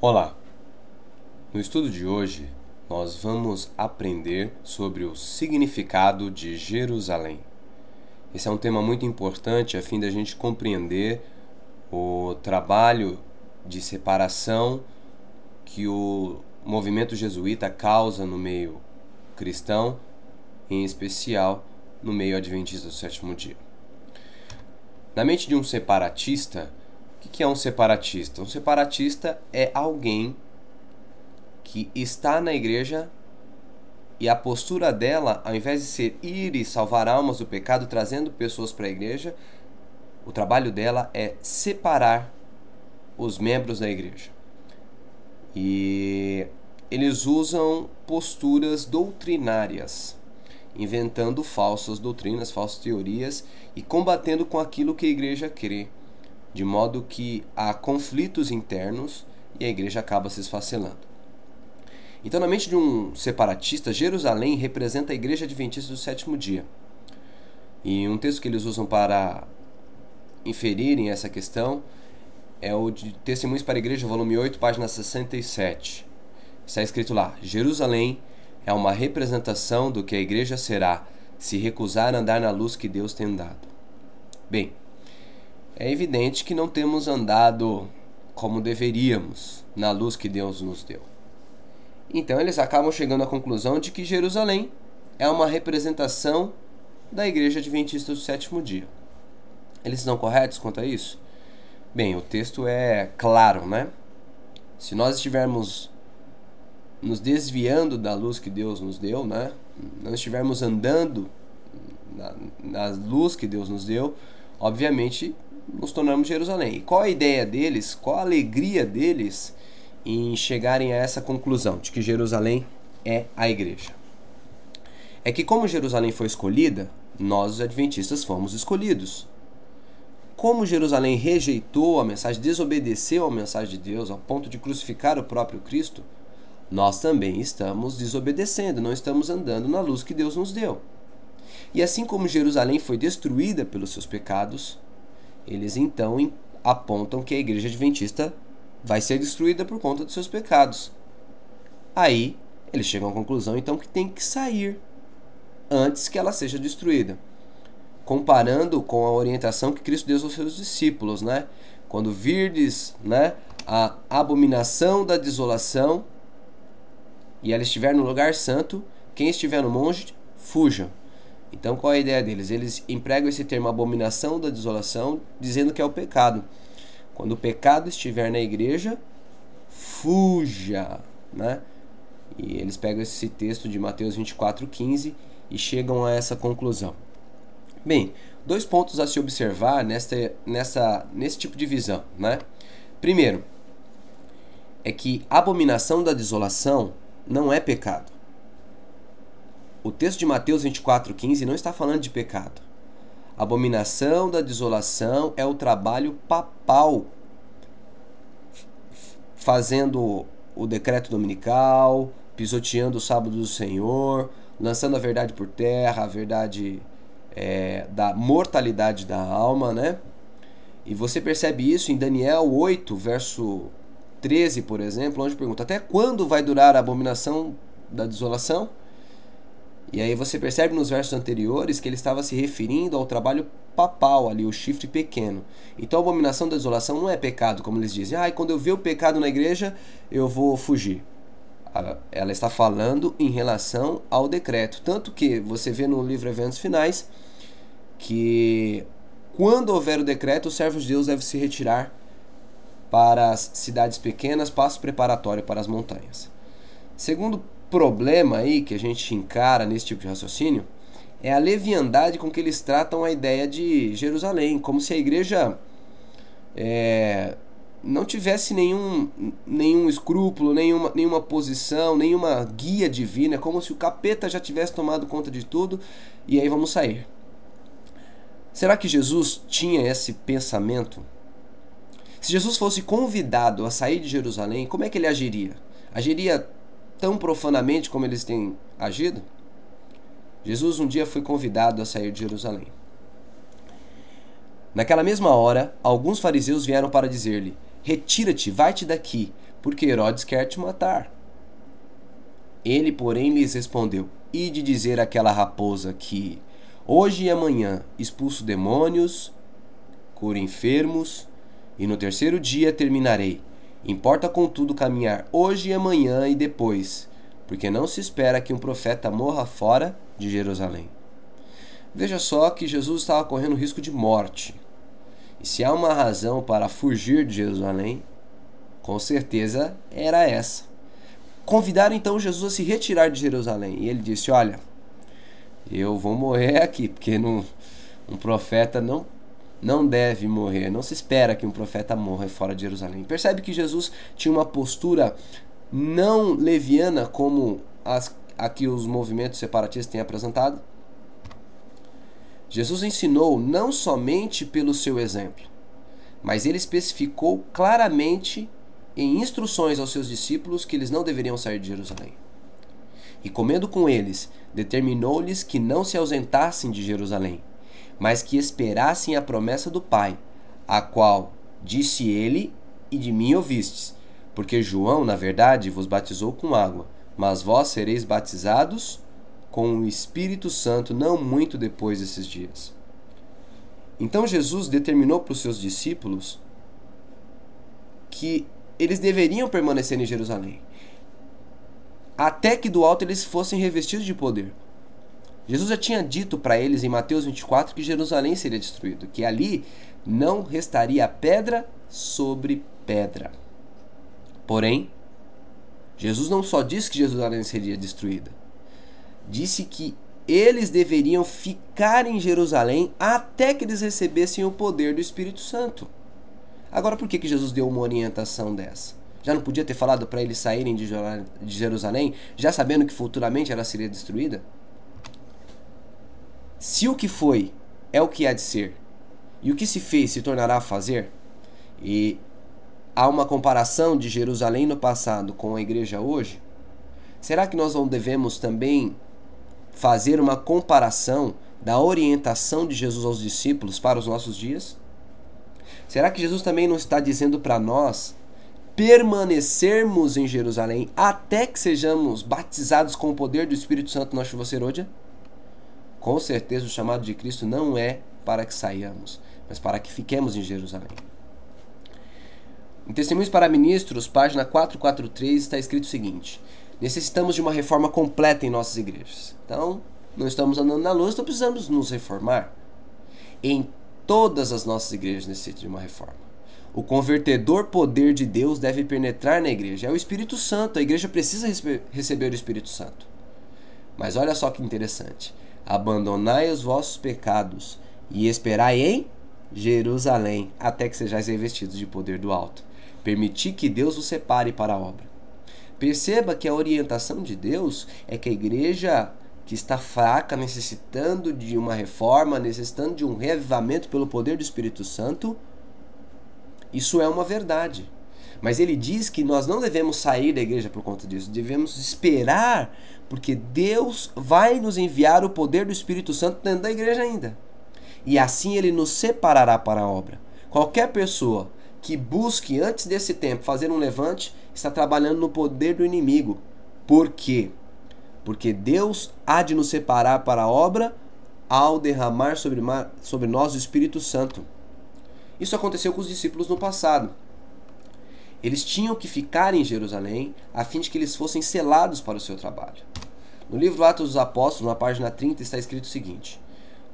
Olá! No estudo de hoje, nós vamos aprender sobre o significado de Jerusalém. Esse é um tema muito importante a fim da gente compreender o trabalho de separação que o movimento jesuíta causa no meio cristão, em especial no meio adventista do sétimo dia. Na mente de um separatista, o que é um separatista? Um separatista é alguém que está na igreja e a postura dela, ao invés de ser ir e salvar almas do pecado, trazendo pessoas para a igreja, o trabalho dela é separar os membros da igreja. E eles usam posturas doutrinárias, inventando falsas doutrinas, falsas teorias e combatendo com aquilo que a igreja crê, de modo que há conflitos internos e a igreja acaba se esfacelando. Então, na mente de um separatista, Jerusalém representa a igreja adventista do sétimo dia. E um texto que eles usam para inferirem essa questão é o de Testemunhos para a Igreja, volume 8, página 67. Está escrito lá: Jerusalém é uma representação do que a igreja será se recusar a andar na luz que Deus tem dado. Bem, é evidente que não temos andado como deveríamos na luz que Deus nos deu. Então eles acabam chegando à conclusão de que Jerusalém é uma representação da igreja adventista do sétimo dia. Eles estão corretos quanto a isso? Bem, o texto é claro, né? Se nós estivermos nos desviando da luz que Deus nos deu, né? Não estivermos andando na luz que Deus nos deu, obviamente nos tornamos Jerusalém. E qual a ideia deles, qual a alegria deles em chegarem a essa conclusão de que Jerusalém é a igreja? É que como Jerusalém foi escolhida, nós os adventistas fomos escolhidos. Como Jerusalém rejeitou a mensagem, desobedeceu a mensagem de Deus ao ponto de crucificar o próprio Cristo, nós também estamos desobedecendo, não estamos andando na luz que Deus nos deu. E assim como Jerusalém foi destruída pelos seus pecados, eles então apontam que a igreja adventista vai ser destruída por conta dos seus pecados. Aí, eles chegam à conclusão então que tem que sair antes que ela seja destruída. Comparando com a orientação que Cristo deu aos seus discípulos, né? Quando virdes, né, a abominação da desolação e ela estiver no lugar santo, quem estiver no monte, fuja. Então, qual é a ideia deles? Eles empregam esse termo abominação da desolação, dizendo que é o pecado. Quando o pecado estiver na igreja, fuja, né? E eles pegam esse texto de Mateus 24:15 e chegam a essa conclusão. Bem, dois pontos a se observar nesse tipo de visão, né? Primeiro, é que a abominação da desolação não é pecado. O texto de Mateus 24:15 não está falando de pecado. A abominação da desolação é o trabalho papal, fazendo o decreto dominical, pisoteando o sábado do Senhor, lançando a verdade por terra, a verdade da mortalidade da alma, né? E você percebe isso em Daniel 8, verso 13, por exemplo, onde pergunta: até quando vai durar a abominação da desolação? E aí você percebe nos versos anteriores que ele estava se referindo ao trabalho papal ali, o chifre pequeno. Então a abominação da desolação não é pecado, como eles dizem. Quando eu ver o pecado na igreja, eu vou fugir. Ela está falando em relação ao decreto. Tanto que você vê no livro Eventos Finais que quando houver o decreto, os servos de Deus devem se retirar para as cidades pequenas, passo preparatório para as montanhas. Segundo problema aí que a gente encara nesse tipo de raciocínio é a leviandade com que eles tratam a ideia de Jerusalém, como se a igreja não tivesse nenhum escrúpulo, nenhuma posição, nenhuma guia divina, como se o capeta já tivesse tomado conta de tudo e aí vamos sair. Será que Jesus tinha esse pensamento? Se Jesus fosse convidado a sair de Jerusalém, como é que ele agiria? Agiria tão profanamente como eles têm agido? Jesus um dia foi convidado a sair de Jerusalém. Naquela mesma hora, alguns fariseus vieram para dizer-lhe: retira-te, vai-te daqui, porque Herodes quer te matar. Ele, porém, lhes respondeu: ide dizer àquela raposa que hoje e amanhã expulso demônios, curo enfermos, e no terceiro dia terminarei. Importa, contudo, caminhar hoje e amanhã e depois, porque não se espera que um profeta morra fora de Jerusalém. Veja só que Jesus estava correndo risco de morte. E se há uma razão para fugir de Jerusalém, com certeza era essa. Convidaram então Jesus a se retirar de Jerusalém. E ele disse: olha, eu vou morrer aqui, porque um profeta não deve morrer. Não se espera que um profeta morra fora de Jerusalém. Percebe que Jesus tinha uma postura não leviana como a que os movimentos separatistas têm apresentado? Jesus ensinou não somente pelo seu exemplo, mas ele especificou claramente em instruções aos seus discípulos que eles não deveriam sair de Jerusalém. E comendo com eles, determinou-lhes que não se ausentassem de Jerusalém, mas que esperassem a promessa do Pai, a qual, disse ele, e de mim ouvistes, porque João, na verdade, vos batizou com água, mas vós sereis batizados com o Espírito Santo não muito depois desses dias. Então Jesus determinou para os seus discípulos que eles deveriam permanecer em Jerusalém, até que do alto eles fossem revestidos de poder. Jesus já tinha dito para eles em Mateus 24 que Jerusalém seria destruído, que ali não restaria pedra sobre pedra. Porém, Jesus não só disse que Jerusalém seria destruída, disse que eles deveriam ficar em Jerusalém até que eles recebessem o poder do Espírito Santo. Agora, por que Jesus deu uma orientação dessa? Já não podia ter falado para eles saírem de Jerusalém, já sabendo que futuramente ela seria destruída? Se o que foi é o que há de ser, e o que se fez se tornará a fazer, e há uma comparação de Jerusalém no passado com a igreja hoje, será que nós não devemos também fazer uma comparação da orientação de Jesus aos discípulos para os nossos dias? Será que Jesus também não está dizendo para nós permanecermos em Jerusalém até que sejamos batizados com o poder do Espírito Santo na chuva serôdia? Com certeza o chamado de Cristo não é para que saiamos, mas para que fiquemos em Jerusalém. Em Testemunhos para Ministros, página 443, está escrito o seguinte: necessitamos de uma reforma completa em nossas igrejas. Então, não estamos andando na luz, então precisamos nos reformar. Em todas as nossas igrejas necessitam de uma reforma. O convertedor poder de Deus deve penetrar na igreja. É o Espírito Santo. A igreja precisa receber o Espírito Santo. Mas olha só que interessante. Abandonai os vossos pecados e esperai em Jerusalém, até que sejais revestidos de poder do alto. Permiti que Deus os separe para a obra. Perceba que a orientação de Deus é que a igreja que está fraca, necessitando de uma reforma, necessitando de um reavivamento pelo poder do Espírito Santo, isso é uma verdade. Mas ele diz que nós não devemos sair da igreja por conta disso, devemos esperar, porque Deus vai nos enviar o poder do Espírito Santo dentro da igreja ainda. E assim ele nos separará para a obra. Qualquer pessoa que busque antes desse tempo fazer um levante, está trabalhando no poder do inimigo. Por quê? Porque Deus há de nos separar para a obra ao derramar sobre nós o Espírito Santo. Isso aconteceu com os discípulos no passado. Eles tinham que ficar em Jerusalém a fim de que eles fossem selados para o seu trabalho. No livro Atos dos Apóstolos, na página 30, está escrito o seguinte: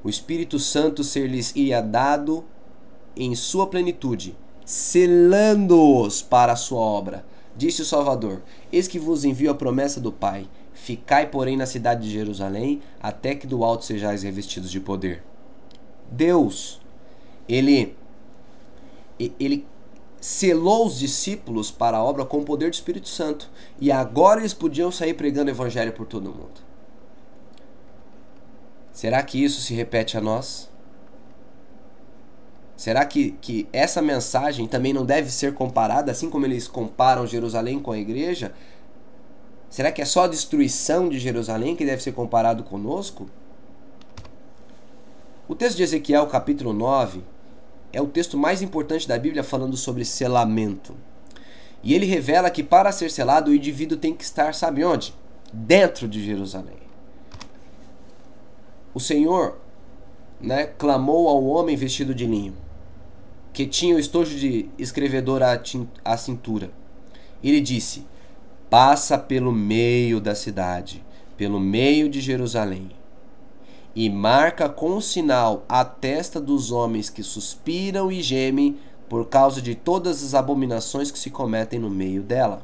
o Espírito Santo ser-lhes-ia dado em sua plenitude, selando-os para a sua obra. Disse o Salvador: eis que vos envio a promessa do Pai. Ficai, porém, na cidade de Jerusalém, até que do alto sejais revestidos de poder. Deus, ele selou os discípulos para a obra com o poder do Espírito Santo. E agora eles podiam sair pregando o evangelho por todo mundo. Será que isso se repete a nós? Será que essa mensagem também não deve ser comparada, assim como eles comparam Jerusalém com a igreja? Será que é só a destruição de Jerusalém que deve ser comparado conosco? O texto de Ezequiel, capítulo 9, é o texto mais importante da Bíblia falando sobre selamento. E ele revela que para ser selado o indivíduo tem que estar, sabe onde? Dentro de Jerusalém. O Senhor, né, clamou ao homem vestido de linho, que tinha o estojo de escrevedor à cintura. Ele disse: passa pelo meio da cidade, pelo meio de Jerusalém, e marca com sinal a testa dos homens que suspiram e gemem por causa de todas as abominações que se cometem no meio dela.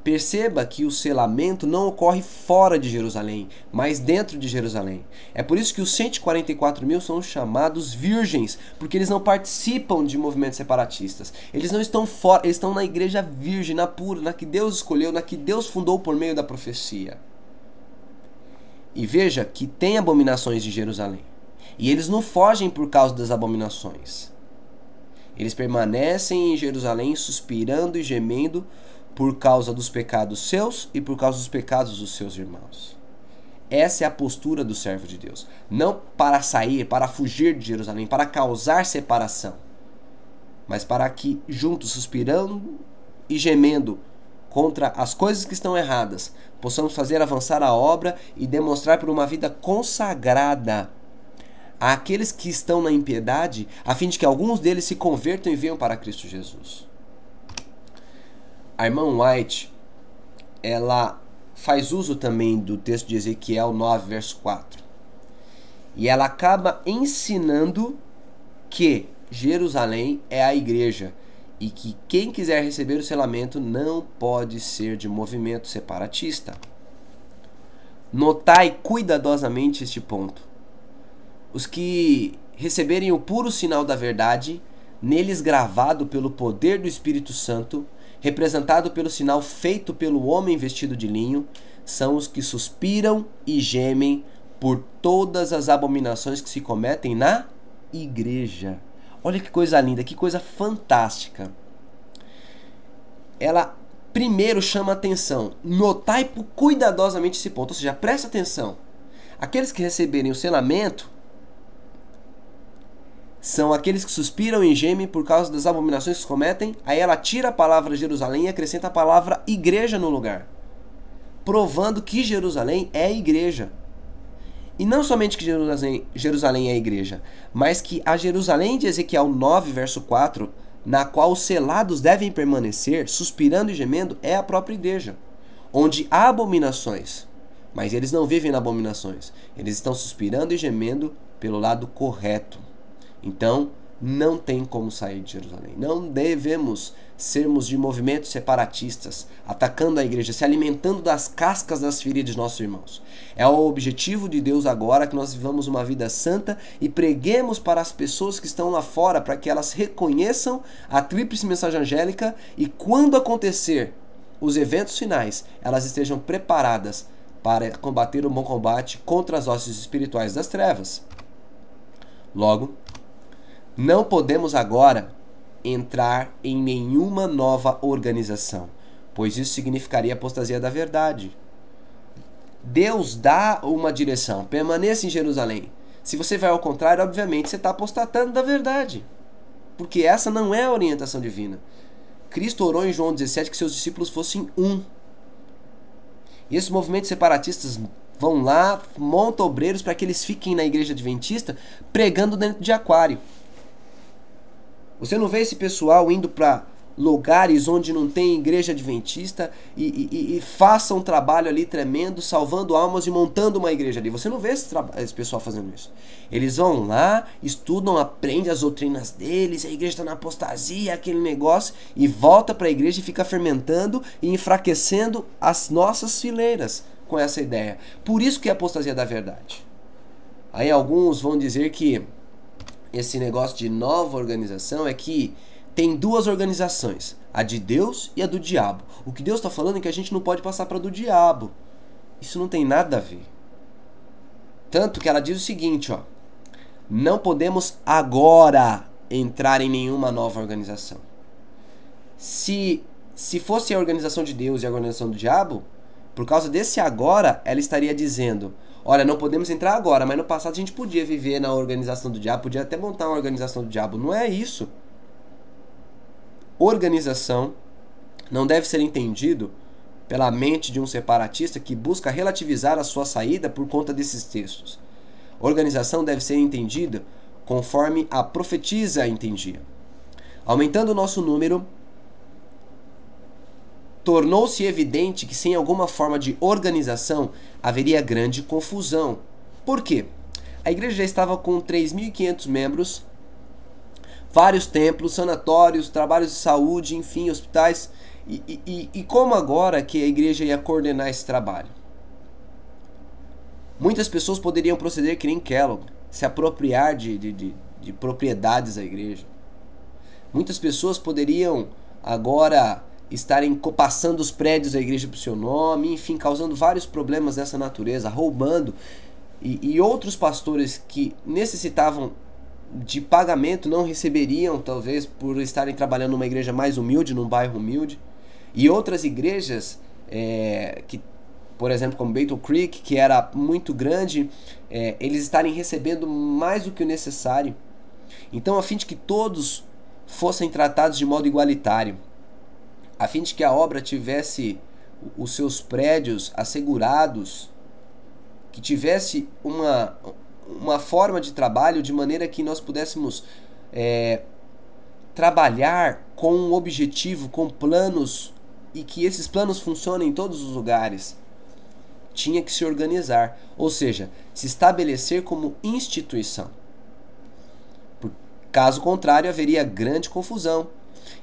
Perceba que o selamento não ocorre fora de Jerusalém, mas dentro de Jerusalém. É por isso que os 144.000 são chamados virgens, porque eles não participam de movimentos separatistas. Eles não estão fora, eles estão na igreja virgem, na pura, na que Deus escolheu, na que Deus fundou por meio da profecia. E veja que tem abominações em Jerusalém. E eles não fogem por causa das abominações. Eles permanecem em Jerusalém suspirando e gemendo por causa dos pecados seus e por causa dos pecados dos seus irmãos. Essa é a postura do servo de Deus. Não para sair, para fugir de Jerusalém, para causar separação, mas para que, juntos, suspirando e gemendo contra as coisas que estão erradas, possamos fazer avançar a obra e demonstrar por uma vida consagrada àqueles que estão na impiedade, a fim de que alguns deles se convertam e venham para Cristo Jesus. A irmã White, ela faz uso também do texto de Ezequiel 9, verso 4. E ela acaba ensinando que Jerusalém é a igreja e que quem quiser receber o selamento não pode ser de movimento separatista. Notai cuidadosamente este ponto. Os que receberem o puro sinal da verdade, neles gravado pelo poder do Espírito Santo, representado pelo sinal feito pelo homem vestido de linho, são os que suspiram e gemem por todas as abominações que se cometem na igreja. Olha que coisa linda, que coisa fantástica. Ela primeiro chama atenção. Notai cuidadosamente esse ponto, ou seja, presta atenção. Aqueles que receberem o selamento são aqueles que suspiram e gemem por causa das abominações que se cometem. Aí ela tira a palavra Jerusalém e acrescenta a palavra igreja no lugar, provando que Jerusalém é a igreja. E não somente que Jerusalém é a igreja, mas que a Jerusalém de Ezequiel 9, verso 4, na qual os selados devem permanecer, suspirando e gemendo, é a própria igreja, onde há abominações, mas eles não vivem nas abominações. Eles estão suspirando e gemendo pelo lado correto. Então, não tem como sair de Jerusalém. Não devemos sermos de movimentos separatistas, atacando a igreja, se alimentando das cascas das feridas de nossos irmãos. É o objetivo de Deus agora que nós vivamos uma vida santa e preguemos para as pessoas que estão lá fora, para que elas reconheçam a tríplice mensagem angélica e, quando acontecer os eventos finais, elas estejam preparadas para combater o bom combate contra as hostes espirituais das trevas. Logo, não podemos agora entrar em nenhuma nova organização, pois isso significaria apostasia da verdade. Deus dá uma direção, permaneça em Jerusalém. Se você vai ao contrário, obviamente você está apostatando da verdade, porque essa não é a orientação divina. Cristo orou em João 17 que seus discípulos fossem um. E esses movimentos separatistas vão lá, montam obreiros para que eles fiquem na igreja adventista pregando dentro de aquário. Você não vê esse pessoal indo para lugares onde não tem igreja adventista e façam um trabalho ali tremendo, salvando almas e montando uma igreja ali. Você não vê esse pessoal fazendo isso. Eles vão lá, estudam, aprendem as doutrinas deles, a igreja está na apostasia, aquele negócio, e volta para a igreja e fica fermentando e enfraquecendo as nossas fileiras com essa ideia. Por isso que é a apostasia da verdade. Aí alguns vão dizer que esse negócio de nova organização é que tem duas organizações, a de Deus e a do diabo. O que Deus está falando é que a gente não pode passar para a do diabo. Isso não tem nada a ver. Tanto que ela diz o seguinte, ó: não podemos agora entrar em nenhuma nova organização. Se fosse a organização de Deus e a organização do diabo, por causa desse agora, ela estaria dizendo: olha, não podemos entrar agora, mas no passado a gente podia viver na organização do diabo, podia até montar uma organização do diabo. Não é isso. Organização não deve ser entendido pela mente de um separatista que busca relativizar a sua saída por conta desses textos. Organização deve ser entendida conforme a profetisa a entendia. Aumentando o nosso número, tornou-se evidente que sem alguma forma de organização haveria grande confusão. Por quê? A igreja já estava com 3.500 membros, vários templos, sanatórios, trabalhos de saúde, enfim, hospitais. E como agora que a igreja ia coordenar esse trabalho? Muitas pessoas poderiam proceder que nem Kellogg, se apropriar de propriedades da igreja. Muitas pessoas poderiam agora estarem passando os prédios da igreja para o seu nome, enfim, causando vários problemas dessa natureza, roubando. E outros pastores que necessitavam de pagamento não receberiam, talvez, por estarem trabalhando numa igreja mais humilde, num bairro humilde. E outras igrejas, que, por exemplo, como Battle Creek, que era muito grande, eles estarem recebendo mais do que o necessário. Então, a fim de que todos fossem tratados de modo igualitário, a fim de que a obra tivesse os seus prédios assegurados, que tivesse uma forma de trabalho de maneira que nós pudéssemos trabalhar com um objetivo, com planos, e que esses planos funcionem em todos os lugares. Tinha que se organizar, ou seja, se estabelecer como instituição. Caso contrário, haveria grande confusão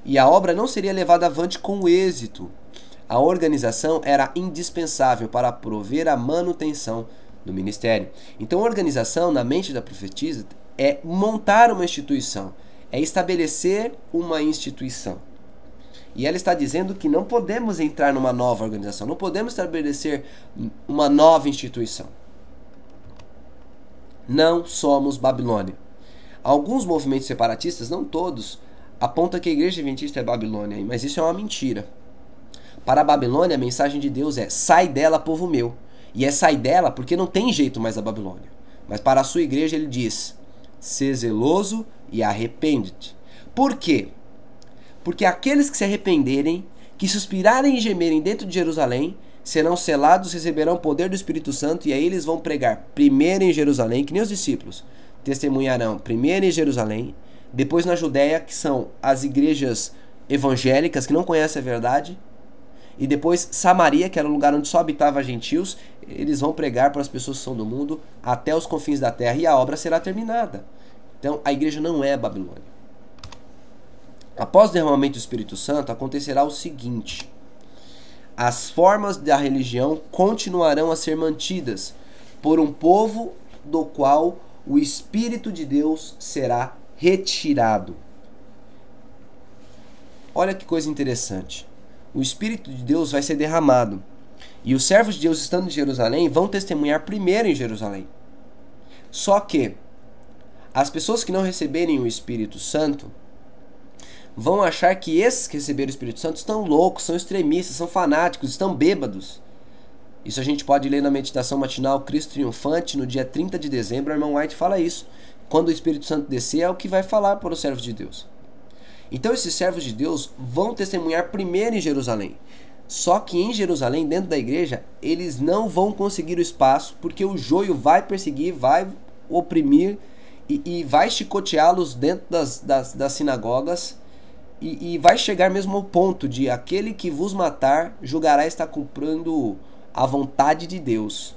e a obra não seria levada avante com êxito. A organização era indispensável para prover a manutenção do ministério. Então, a organização, na mente da profetisa, é montar uma instituição, é estabelecer uma instituição. E ela está dizendo que não podemos entrar numa nova organização, não podemos estabelecer uma nova instituição. Não somos Babilônia. Alguns movimentos separatistas, não todos, apontam que a igreja adventista é Babilônia, mas isso é uma mentira. Para a Babilônia, a mensagem de Deus é: sai dela, povo meu. E é sai dela porque não tem jeito mais da Babilônia. Mas para a sua igreja ele diz: sê zeloso e arrepende-te. Por quê? Porque aqueles que se arrependerem, que suspirarem e gemerem dentro de Jerusalém, serão selados, receberão o poder do Espírito Santo, e aí eles vão pregar primeiro em Jerusalém, que nem os discípulos testemunharão primeiro em Jerusalém, depois na Judéia, que são as igrejas evangélicas que não conhecem a verdade, e depois Samaria, que era o lugar onde só habitava gentios. Eles vão pregar para as pessoas que são do mundo até os confins da terra, e a obra será terminada. Então a igreja não é Babilônia. Após o derramamento do Espírito Santo, acontecerá o seguinte: as formas da religião continuarão a ser mantidas por um povo do qual o Espírito de Deus será retirado. Olha que coisa interessante. O Espírito de Deus vai ser derramado, e os servos de Deus, estando em Jerusalém, vão testemunhar primeiro em Jerusalém. Só que as pessoas que não receberem o Espírito Santo vão achar que esses que receberam o Espírito Santo estão loucos, são extremistas, são fanáticos, estão bêbados. Isso a gente pode ler na meditação matinal Cristo Triunfante, no dia 30 de dezembro, o irmão White fala isso. Quando o Espírito Santo descer, é o que vai falar para os servos de Deus. Então esses servos de Deus vão testemunhar primeiro em Jerusalém. Só que em Jerusalém, dentro da igreja, eles não vão conseguir o espaço, porque o joio vai perseguir, vai oprimir e vai chicoteá-los dentro das sinagogas. E vai chegar mesmo ao ponto de: aquele que vos matar julgará estar cumprindo a vontade de Deus.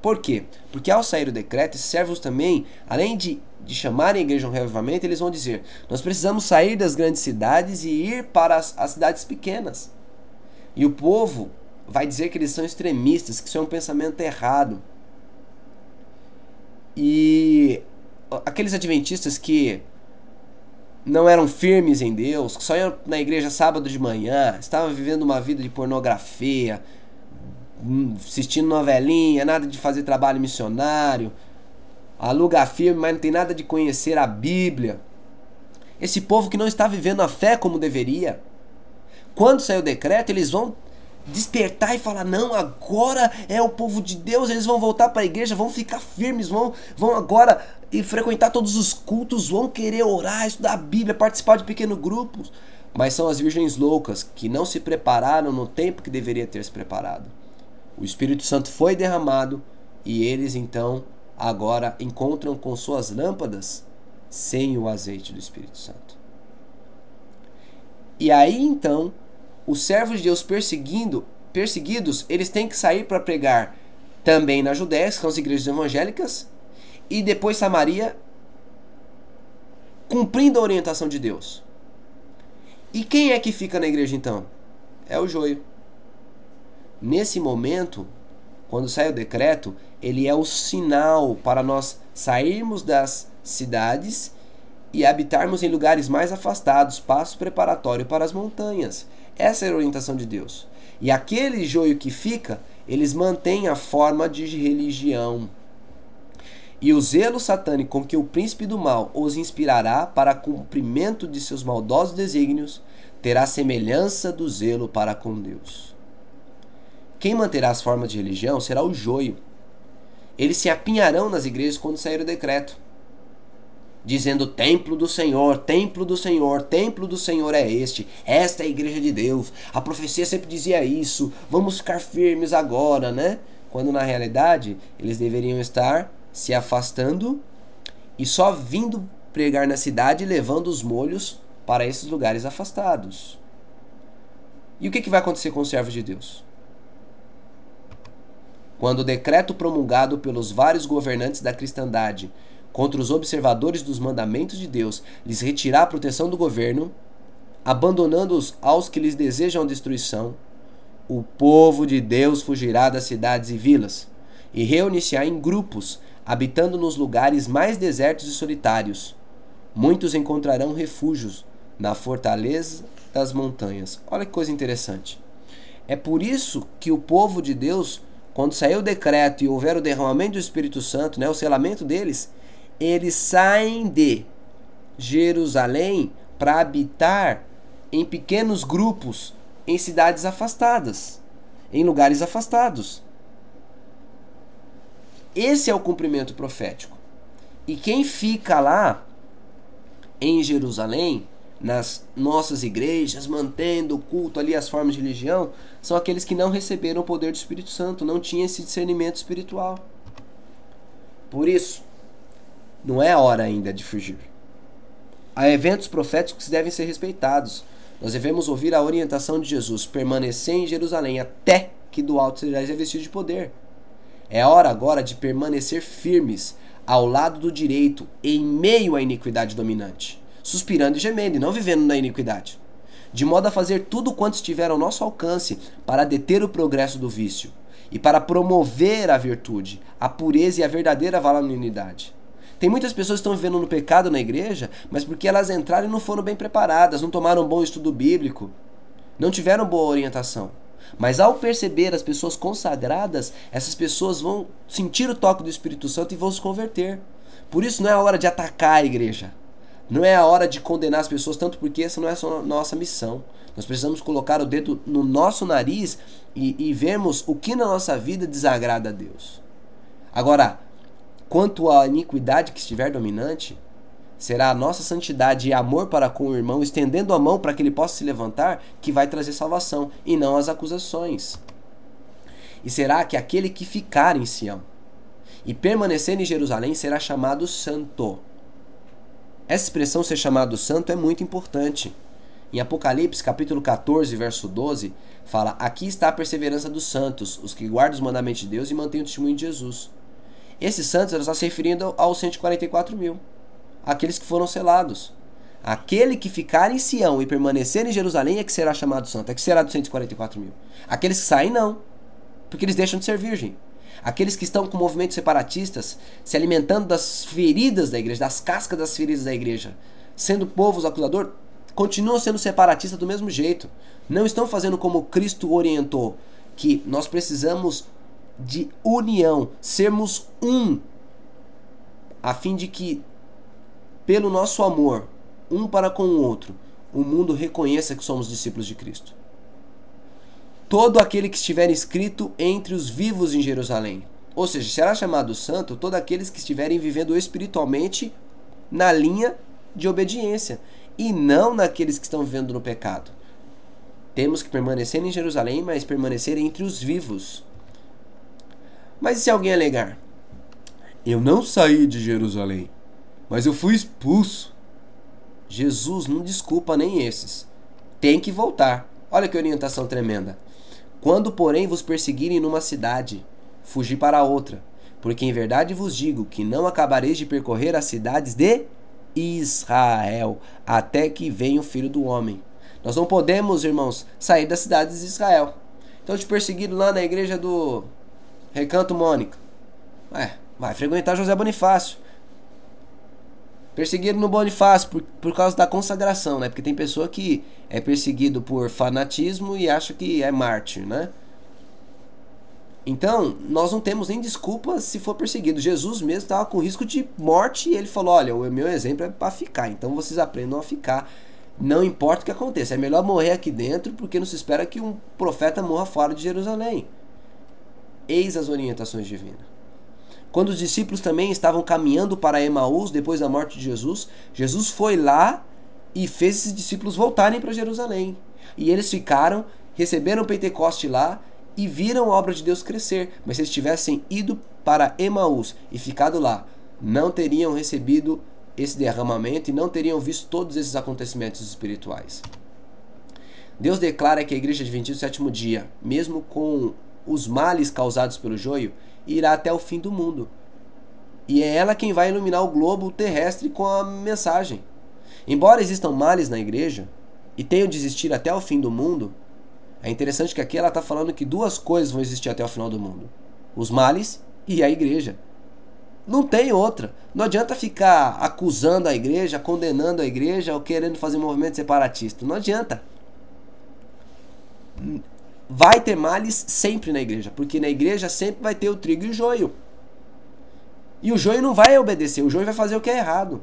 Por quê? Porque ao sair o decreto, esses servos também, além de chamarem a igreja a um reavivamento, eles vão dizer: nós precisamos sair das grandes cidades e ir para as cidades pequenas. E o povo vai dizer que eles são extremistas, que isso é um pensamento errado. E aqueles adventistas que não eram firmes em Deus, que só iam na igreja sábado de manhã, estavam vivendo uma vida de pornografia, assistindo novelinha, nada de fazer trabalho missionário, aluga firme, mas não tem nada de conhecer a Bíblia. Esse povo que não está vivendo a fé como deveria, quando sair o decreto, eles vão despertar e falar: não, agora é o povo de Deus. Eles vão voltar para a igreja, vão ficar firmes, vão agora e frequentar todos os cultos, vão querer orar, estudar a Bíblia, participar de pequenos grupos, mas são as virgens loucas que não se prepararam no tempo que deveria ter se preparado. O Espírito Santo foi derramado e eles então agora encontram com suas lâmpadas sem o azeite do Espírito Santo. E aí então, os servos de Deus perseguidos, eles têm que sair para pregar também na Judéia, que são as igrejas evangélicas, e depois Samaria, cumprindo a orientação de Deus. E quem é que fica na igreja então? É o joio. Nesse momento, quando sai o decreto, ele é o sinal para nós sairmos das cidades e habitarmos em lugares mais afastados, passo preparatório para as montanhas. Essa é a orientação de Deus. E aquele joio que fica, eles mantêm a forma de religião. E o zelo satânico com que o príncipe do mal os inspirará para cumprimento de seus maldosos desígnios terá semelhança do zelo para com Deus. Quem manterá as formas de religião será o joio. Eles se apinharão nas igrejas quando sair o decreto, dizendo: templo do Senhor, templo do Senhor, templo do Senhor é este, esta é a igreja de Deus, a profecia sempre dizia isso, vamos ficar firmes agora, né? Quando na realidade eles deveriam estar se afastando e só vindo pregar na cidade, levando os molhos para esses lugares afastados. E o que vai acontecer com os servos de Deus? Quando o decreto promulgado pelos vários governantes da cristandade contra os observadores dos mandamentos de Deus lhes retirar a proteção do governo, abandonando-os aos que lhes desejam a destruição, o povo de Deus fugirá das cidades e vilas e reunir-se-á em grupos, habitando nos lugares mais desertos e solitários. Muitos encontrarão refúgios na fortaleza das montanhas. Olha que coisa interessante. É por isso que o povo de Deus, quando sair o decreto e houver o derramamento do Espírito Santo, né, o selamento deles, eles saem de Jerusalém para habitar em pequenos grupos, em cidades afastadas, em lugares afastados. Esse é o cumprimento profético. E quem fica lá em Jerusalém, nas nossas igrejas, mantendo o culto ali, as formas de religião, são aqueles que não receberam o poder do Espírito Santo, não tinham esse discernimento espiritual. Por isso, não é a hora ainda de fugir. Há eventos proféticos que devem ser respeitados. Nós devemos ouvir a orientação de Jesus: permanecer em Jerusalém até que do alto sejais revestidos de poder. É a hora agora de permanecer firmes ao lado do direito, em meio à iniquidade dominante, suspirando e gemendo e não vivendo na iniquidade, de modo a fazer tudo quanto estiver ao nosso alcance para deter o progresso do vício e para promover a virtude, a pureza e a verdadeira varonilidade. Tem muitas pessoas que estão vivendo no pecado na igreja, mas porque elas entraram e não foram bem preparadas, não tomaram um bom estudo bíblico, não tiveram boa orientação. Mas ao perceber as pessoas consagradas, essas pessoas vão sentir o toque do Espírito Santo e vão se converter. Por isso não é a hora de atacar a igreja. Não é a hora de condenar as pessoas, tanto porque essa não é a nossa missão. Nós precisamos colocar o dedo no nosso nariz e vermos o que na nossa vida desagrada a Deus. Agora, quanto à iniquidade que estiver dominante, será a nossa santidade e amor para com o irmão, estendendo a mão para que ele possa se levantar, que vai trazer salvação, e não as acusações. E será que aquele que ficar em Sião e permanecer em Jerusalém será chamado santo. Essa expressão ser chamado santo é muito importante. Em Apocalipse, capítulo 14, verso 12, fala: aqui está a perseverança dos santos, os que guardam os mandamentos de Deus e mantêm o testemunho de Jesus. Esses santos, ela está se referindo aos 144 mil, aqueles que foram selados. Aquele que ficar em Sião e permanecer em Jerusalém é que será chamado santo, é que será dos 144 mil. Aqueles que saem, não, porque eles deixam de ser virgem. Aqueles que estão com movimentos separatistas, se alimentando das feridas da igreja, das cascas das feridas da igreja, sendo povos acusador, continuam sendo separatistas do mesmo jeito. Não estão fazendo como Cristo orientou, que nós precisamos de união, sermos um, a fim de que, pelo nosso amor, um para com o outro, o mundo reconheça que somos discípulos de Cristo. Todo aquele que estiver inscrito entre os vivos em Jerusalém, ou seja, será chamado santo todos aqueles que estiverem vivendo espiritualmente na linha de obediência. e não naqueles que estão vivendo no pecado. Temos que permanecer em Jerusalém, mas permanecer entre os vivos. Mas e se alguém alegar? Eu não saí de Jerusalém, mas eu fui expulso. Jesus não desculpa nem esses. Tem que voltar. Olha que orientação tremenda. Quando, porém, vos perseguirem numa cidade, fugi para outra, porque em verdade vos digo que não acabareis de percorrer as cidades de Israel, até que venha o Filho do Homem. Nós não podemos, irmãos, sair das cidades de Israel. Então, te perseguiram lá na igreja do Recanto Mônica. Vai frequentar José Bonifácio. Perseguiram no Bonifácio por causa da consagração, né? Porque tem pessoa que é perseguido por fanatismo e acha que é mártir, né? Então, nós não temos nem desculpa se for perseguido. Jesus mesmo estava com risco de morte e ele falou, olha, o meu exemplo é para ficar, então vocês aprendam a ficar. Não importa o que aconteça, é melhor morrer aqui dentro, porque não se espera que um profeta morra fora de Jerusalém. Eis as orientações divinas. Quando os discípulos também estavam caminhando para Emaús, depois da morte de Jesus, Jesus foi lá e fez esses discípulos voltarem para Jerusalém. E eles ficaram, receberam o Pentecoste lá e viram a obra de Deus crescer. Mas se eles tivessem ido para Emaús e ficado lá, não teriam recebido esse derramamento e não teriam visto todos esses acontecimentos espirituais. Deus declara que a Igreja Adventista do Sétimo Dia, mesmo com os males causados pelo joio, irá até o fim do mundo. E é ela quem vai iluminar o globo terrestre com a mensagem. Embora existam males na igreja e tenham de existir até o fim do mundo, é interessante que aqui ela está falando que duas coisas vão existir até o final do mundo: os males e a igreja. Não tem outra. Não adianta ficar acusando a igreja, condenando a igreja ou querendo fazer um movimento separatista. Não adianta. Vai ter males sempre na igreja, porque na igreja sempre vai ter o trigo e o joio. E o joio não vai obedecer, o joio vai fazer o que é errado.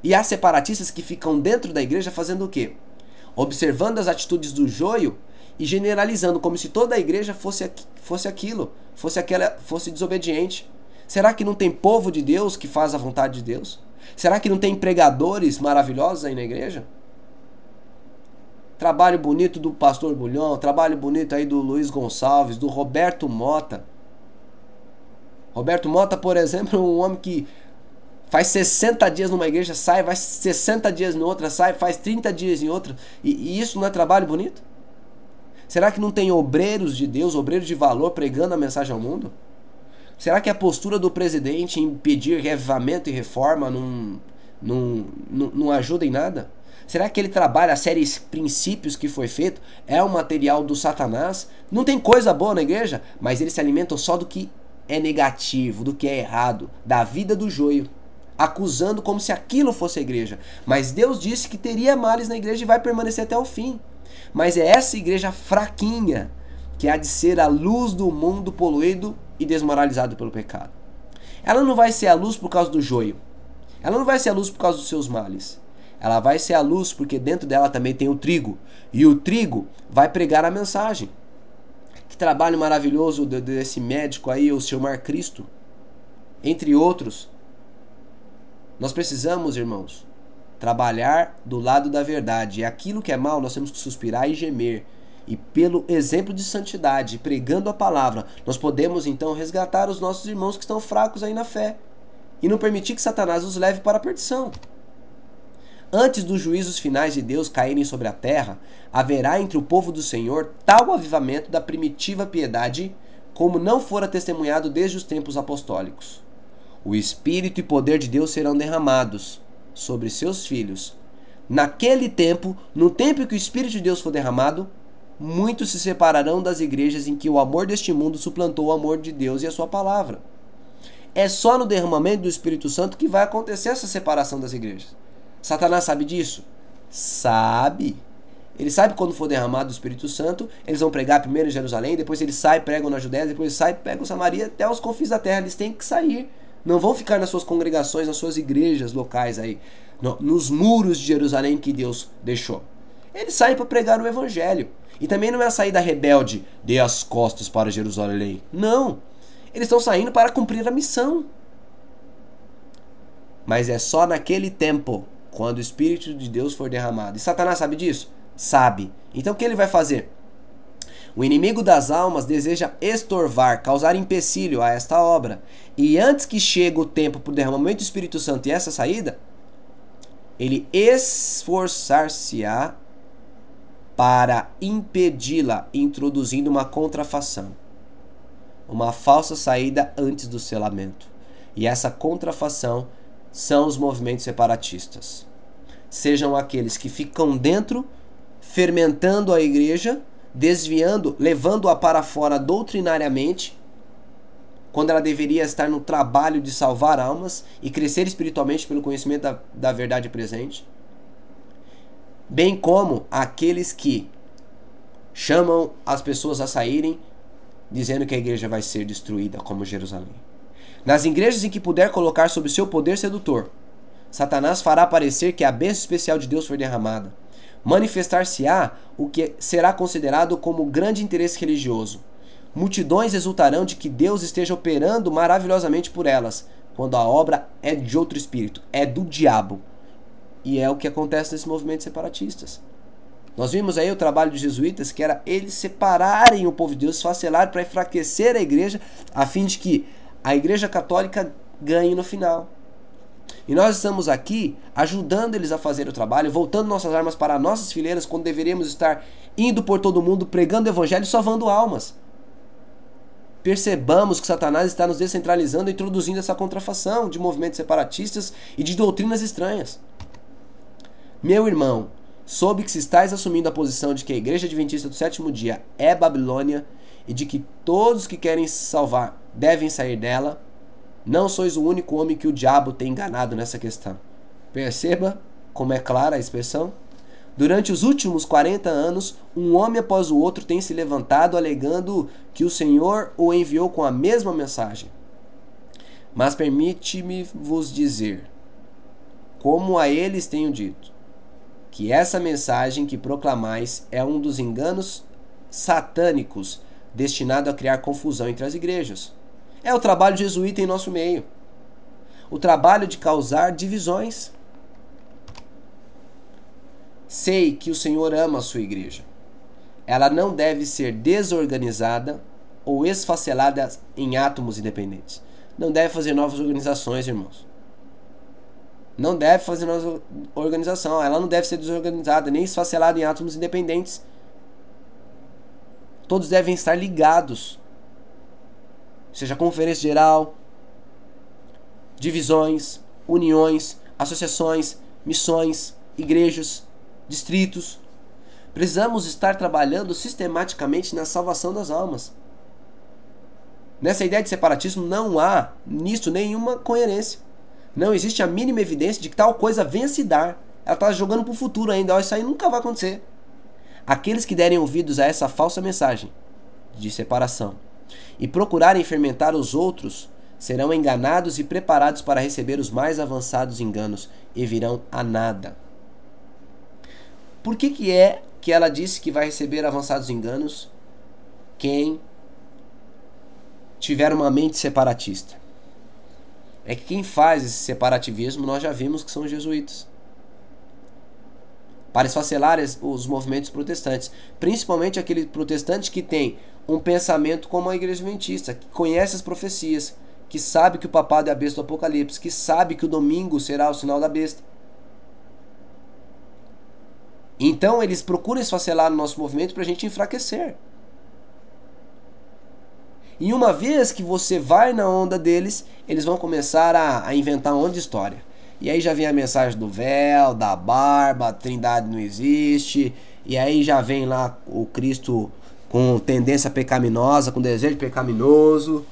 E há separatistas que ficam dentro da igreja fazendo o quê? Observando as atitudes do joio e generalizando, como se toda a igreja fosse aquilo, fosse desobediente. Será que não tem povo de Deus que faz a vontade de Deus? Será que não tem pregadores maravilhosos aí na igreja? Trabalho bonito do pastor Bulhão, trabalho bonito aí do Luiz Gonçalves, do Roberto Mota. Roberto Mota, por exemplo, é um homem que faz 60 dias numa igreja, sai, vai 60 dias em outra, sai, faz 30 dias em outra. E isso não é trabalho bonito? Será que não tem obreiros de Deus, obreiros de valor pregando a mensagem ao mundo? Será que a postura do presidente em pedir reavivamento e reforma não ajuda em nada? Será que ele trabalha a série Princípios que foi feito? É um material do Satanás? Não tem coisa boa na igreja, mas eles se alimentam só do que é negativo, do que é errado, da vida do joio, acusando como se aquilo fosse a igreja. Mas Deus disse que teria males na igreja e vai permanecer até o fim. Mas é essa igreja fraquinha que há de ser a luz do mundo poluído e desmoralizado pelo pecado. Ela não vai ser a luz por causa do joio. Ela não vai ser a luz por causa dos seus males. Ela vai ser a luz porque dentro dela também tem o trigo. E o trigo vai pregar a mensagem. Que trabalho maravilhoso desse médico aí, o Sr. Mar Cristo. Entre outros. Nós precisamos, irmãos, trabalhar do lado da verdade. E aquilo que é mal, nós temos que suspirar e gemer. E pelo exemplo de santidade, pregando a palavra, nós podemos então resgatar os nossos irmãos que estão fracos aí na fé. E não permitir que Satanás os leve para a perdição. Antes dos juízos finais de Deus caírem sobre a terra, haverá entre o povo do Senhor tal avivamento da primitiva piedade, como não fora testemunhado desde os tempos apostólicos. O Espírito e poder de Deus serão derramados sobre seus filhos. Naquele tempo, no tempo em que o Espírito de Deus for derramado, muitos se separarão das igrejas em que o amor deste mundo suplantou o amor de Deus e a sua palavra. É só no derramamento do Espírito Santo que vai acontecer essa separação das igrejas. Satanás sabe disso? Sabe. Ele sabe que quando for derramado o Espírito Santo, eles vão pregar primeiro em Jerusalém, depois eles saem, pregam na Judéia, depois eles saem, pregam Samaria, até os confins da terra. Eles têm que sair. Não vão ficar nas suas congregações, nas suas igrejas locais aí, nos muros de Jerusalém que Deus deixou. Eles saem para pregar o Evangelho. E também não é a saída rebelde, dê as costas para Jerusalém. Não. Eles estão saindo para cumprir a missão. Mas é só naquele tempo quando o Espírito de Deus for derramado. E Satanás sabe disso? Sabe. Então o que ele vai fazer? O inimigo das almas deseja estorvar, causar empecilho a esta obra. E antes que chegue o tempo para o derramamento do Espírito Santo e essa saída, ele esforçar-se-á para impedi-la, introduzindo uma contrafação, uma falsa saída antes do selamento. E essa contrafação são os movimentos separatistas. Sejam aqueles que ficam dentro, fermentando a igreja, desviando, levando-a para fora doutrinariamente, quando ela deveria estar no trabalho de salvar almas e crescer espiritualmente pelo conhecimento da verdade presente, bem como aqueles que chamam as pessoas a saírem, dizendo que a igreja vai ser destruída como Jerusalém. Nas igrejas em que puder colocar sob seu poder sedutor, Satanás fará parecer que a bênção especial de Deus foi derramada. Manifestar-se-á o que será considerado como grande interesse religioso. Multidões exultarão de que Deus esteja operando maravilhosamente por elas, quando a obra é de outro espírito, é do diabo. E é o que acontece nesses movimentos separatistas. Nós vimos aí o trabalho dos jesuítas, que era eles separarem o povo de Deus, esfacelar para enfraquecer a igreja, a fim de que a igreja católica ganhe no final. E nós estamos aqui ajudando eles a fazer o trabalho, voltando nossas armas para nossas fileiras, quando deveríamos estar indo por todo mundo, pregando o evangelho e salvando almas. Percebamos que Satanás está nos descentralizando e introduzindo essa contrafação de movimentos separatistas e de doutrinas estranhas. Meu irmão, soube que se estáis assumindo a posição de que a Igreja Adventista do Sétimo Dia é Babilônia e de que todos que querem se salvar devem sair dela, não sois o único homem que o diabo tem enganado nessa questão. Perceba como é clara a expressão. Durante os últimos 40 anos, um homem após o outro tem se levantado alegando que o Senhor o enviou com a mesma mensagem. Mas permite-me vos dizer, como a eles tenho dito, que essa mensagem que proclamais é um dos enganos satânicos destinado a criar confusão entre as igrejas. É o trabalho jesuíta em nosso meio. O trabalho de causar divisões. Sei que o Senhor ama a sua igreja. Ela não deve ser desorganizada ou esfacelada em átomos independentes. Não deve fazer novas organizações, irmãos. Não deve fazer nova organização. Ela não deve ser desorganizada nem esfacelada em átomos independentes. Todos devem estar ligados. Seja conferência geral, divisões, uniões, associações, missões, igrejas, distritos. Precisamos estar trabalhando sistematicamente na salvação das almas. Nessa ideia de separatismo não há nisso nenhuma coerência. Não existe a mínima evidência de que tal coisa venha se dar. Ela está jogando para o futuro ainda. Isso aí nunca vai acontecer. Aqueles que derem ouvidos a essa falsa mensagem de separação e procurarem fermentar os outros serão enganados e preparados para receber os mais avançados enganos e virão a nada. Por que é que ela disse que vai receber avançados enganos quem tiver uma mente separatista? É que quem faz esse separativismo nós já vimos que são os jesuítas. Para esfacelar os movimentos protestantes, principalmente aquele protestante que tem um pensamento como a Igreja Adventista, que conhece as profecias, que sabe que o papado é a besta do Apocalipse, que sabe que o domingo será o sinal da besta. Então eles procuram esfacelar o nosso movimento para a gente enfraquecer. E uma vez que você vai na onda deles, eles vão começar a inventar uma onda de história. E aí já vem a mensagem do véu, da barba, a trindade não existe. E aí já vem lá o Cristo com tendência pecaminosa, com desejo pecaminoso.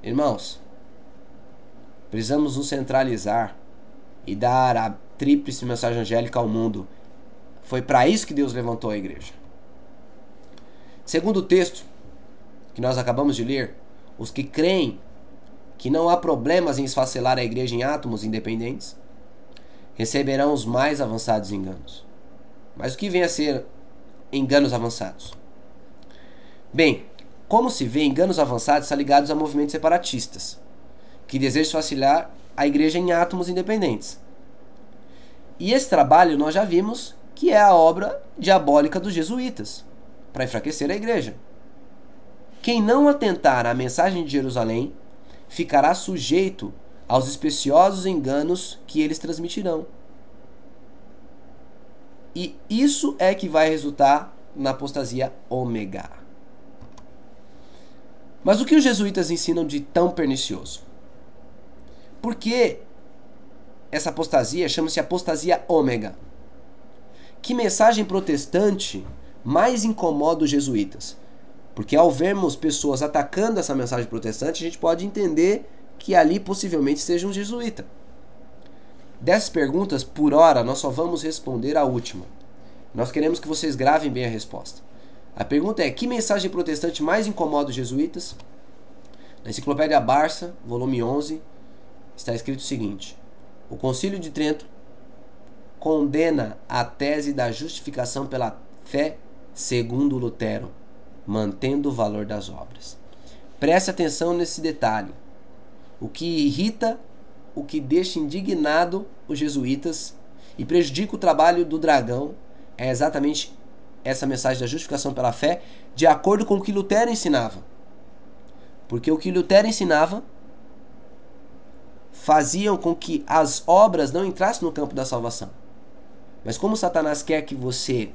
Irmãos, precisamos nos centralizar e dar a tríplice mensagem angélica ao mundo. Foi para isso que Deus levantou a igreja. Segundo o texto que nós acabamos de ler, os que creem que não há problemas em esfacelar a igreja em átomos independentes receberão os mais avançados enganos. Mas o que vem a ser enganos avançados? Bem, como se vê, enganos avançados estão ligados a movimentos separatistas, que desejam esfacelar a igreja em átomos independentes. E esse trabalho nós já vimos que é a obra diabólica dos jesuítas, para enfraquecer a igreja. Quem não atentar à mensagem de Jerusalém ficará sujeito aos especiosos enganos que eles transmitirão. E isso é que vai resultar na apostasia ômega. Mas o que os jesuítas ensinam de tão pernicioso? Por que essa apostasia chama-se apostasia ômega? Que mensagem protestante mais incomoda os jesuítas? Porque ao vermos pessoas atacando essa mensagem protestante, a gente pode entender que ali possivelmente seja um jesuíta. Dessas perguntas, por hora, nós só vamos responder a última. Nós queremos que vocês gravem bem a resposta. A pergunta é: que mensagem protestante mais incomoda os jesuítas? Na Enciclopédia Barça, volume 11, está escrito o seguinte: o Concílio de Trento condena a tese da justificação pela fé segundo Lutero, mantendo o valor das obras. Preste atenção nesse detalhe. O que irrita, o que deixa indignado os jesuítas e prejudica o trabalho do dragão é exatamente essa mensagem da justificação pela fé, de acordo com o que Lutero ensinava. Porque o que Lutero ensinava faziam com que as obras não entrassem no campo da salvação. Mas como Satanás quer que você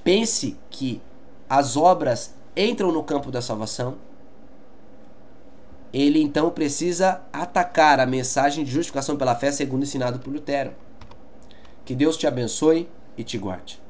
pense que as obras entram no campo da salvação, ele então precisa atacar a mensagem de justificação pela fé segundo ensinado por Lutero. Que Deus te abençoe e te guarde.